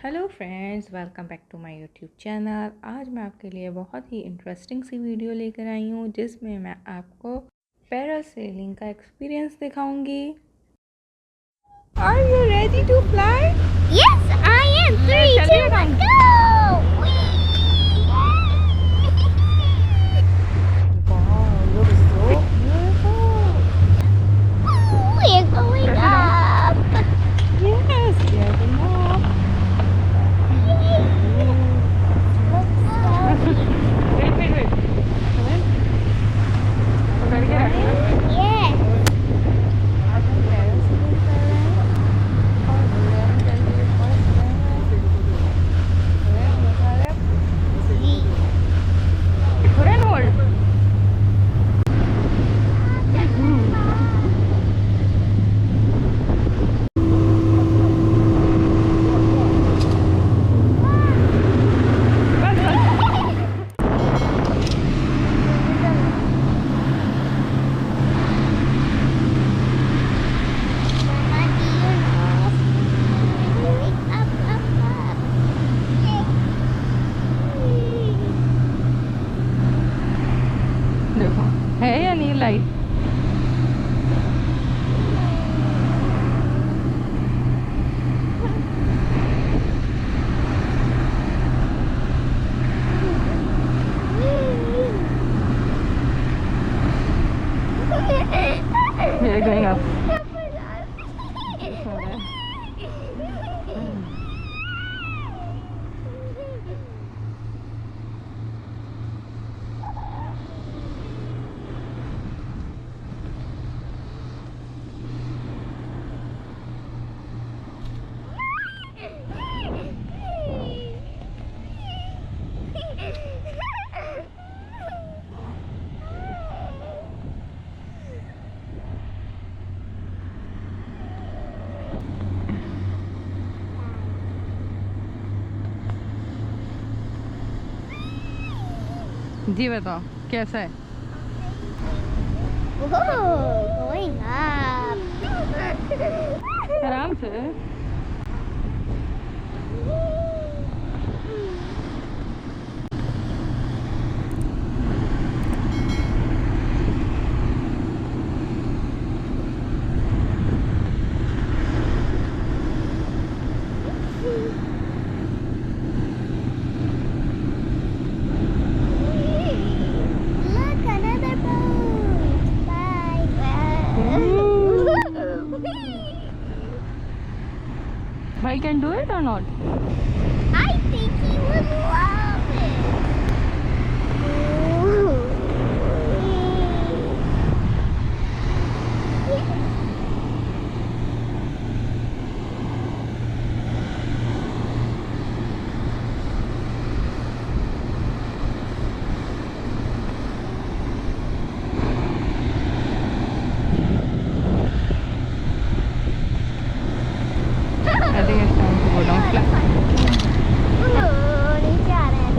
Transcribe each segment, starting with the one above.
Hello friends, welcome back to my YouTube channel. आज मैं आपके लिए बहुत ही इंटरेस्टिंग सी वीडियो लेकर आई हूँ जिसमें मैं आपको पैरासेलिंग का एक्सपीरियंस दिखाऊंगी। Are you ready to fly? Yes, I am. 3, 2, 1, go! Whee! Wow, looks so beautiful. We're going up. Yes, getting up. Wait. Come in. Ready, get up. Yes. आज हम parasailing कर रहे हैं और बुलेन के लिए फर्स्ट टाइम है। बता रहे put and hold. देखो है या नहीं लाइट? We're going up. जी बताओ कैसा है? Going up. आराम से। Look, another boat. Bye. Bhai can do it or not? I think he would love I think it's time to go down flat. नीचे आ रहे हैं।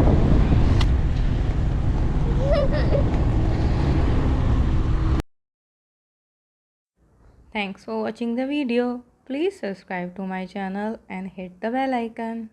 Thanks for watching the video. Please subscribe to my channel and hit the bell icon.